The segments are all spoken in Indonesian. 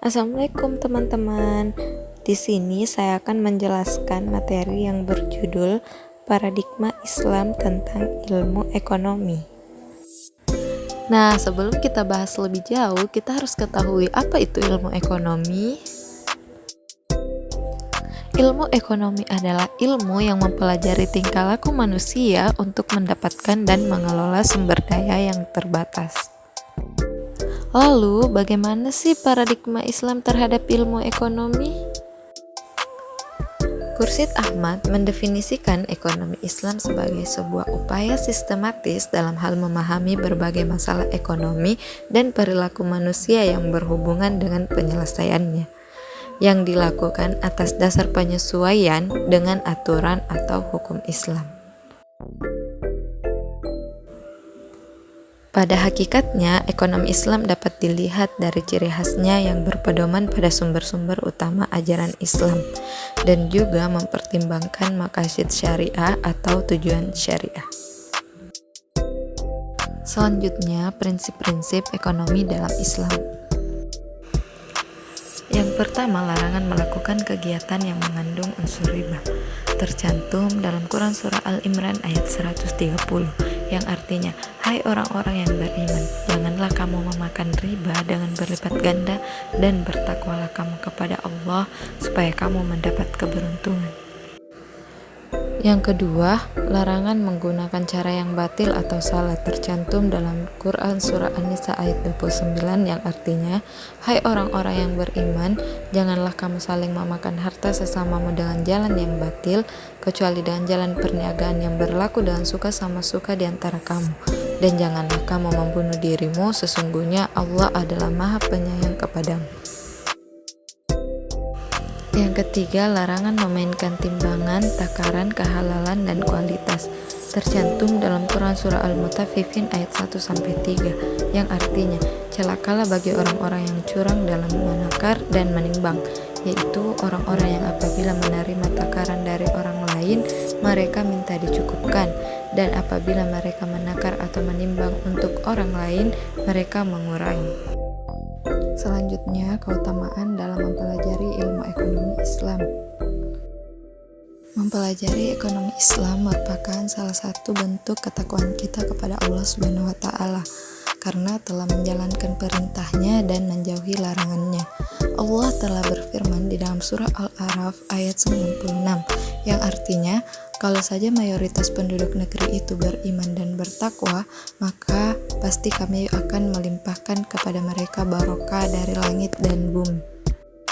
Assalamualaikum teman-teman. Di sini saya akan menjelaskan materi yang berjudul Paradigma Islam tentang Ilmu Ekonomi. Nah, sebelum kita bahas lebih jauh, kita harus ketahui apa itu ilmu ekonomi. Ilmu ekonomi adalah ilmu yang mempelajari tingkah laku manusia untuk mendapatkan dan mengelola sumber daya yang terbatas. Lalu, bagaimana sih paradigma Islam terhadap ilmu ekonomi? Khursyid Ahmad mendefinisikan ekonomi Islam sebagai sebuah upaya sistematis dalam hal memahami berbagai masalah ekonomi dan perilaku manusia yang berhubungan dengan penyelesaiannya, yang dilakukan atas dasar penyesuaian dengan aturan atau hukum Islam. Pada hakikatnya, ekonomi Islam dapat dilihat dari ciri khasnya yang berpedoman pada sumber-sumber utama ajaran Islam dan juga mempertimbangkan maqasid syariah atau tujuan syariah. Selanjutnya, prinsip-prinsip ekonomi dalam Islam. Yang pertama, larangan melakukan kegiatan yang mengandung unsur riba, tercantum dalam Quran Surah Al-Imran ayat 130, yang artinya, hai orang-orang yang beriman, janganlah kamu memakan riba dengan berlipat ganda dan bertakwalah kamu kepada Allah supaya kamu mendapat keberuntungan. Yang kedua, larangan menggunakan cara yang batil atau salah, tercantum dalam Quran Surah An-Nisa ayat 29 yang artinya, hai orang-orang yang beriman, janganlah kamu saling memakan harta sesamamu dengan jalan yang batil, kecuali dengan jalan perniagaan yang berlaku dengan suka sama suka di antara kamu. Dan janganlah kamu membunuh dirimu, sesungguhnya Allah adalah Maha Penyayang kepadamu. Yang ketiga, larangan memainkan timbangan, takaran, kehalalan, dan kualitas, tercantum dalam Quran Surah Al-Mutaffifin ayat 1-3, yang artinya, celakalah bagi orang-orang yang curang dalam menakar dan menimbang, yaitu orang-orang yang apabila menerima takaran dari orang lain, mereka minta dicukupkan, dan apabila mereka menakar atau menimbang untuk orang lain, mereka mengurangi. Selanjutnya, keutamaan dalam mempelajari ilmu ekonomi Islam. Mempelajari ekonomi Islam merupakan salah satu bentuk ketakwaan kita kepada Allah Subhanahu wa Ta'ala, karena telah menjalankan perintahnya dan menjauhi larangannya. Allah telah berfirman di dalam surah Al-A'raf ayat 96, yang artinya, kalau saja mayoritas penduduk negeri itu beriman dan bertakwa, maka pasti kami akan melimpahkan kepada mereka barokah dari langit dan bumi.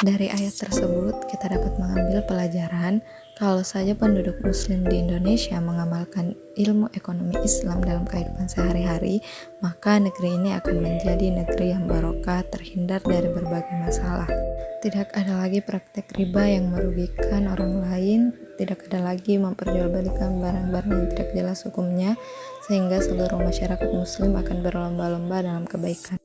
Dari ayat tersebut, kita dapat mengambil pelajaran kalau saja penduduk muslim di Indonesia mengamalkan ilmu ekonomi Islam dalam kehidupan sehari-hari, maka negeri ini akan menjadi negeri yang barokah, terhindar dari berbagai masalah. Tidak ada lagi praktek riba yang merugikan orang lain, tidak ada lagi memperjualbelikan barang-barang yang tidak jelas hukumnya, sehingga seluruh masyarakat muslim akan berlomba-lomba dalam kebaikan.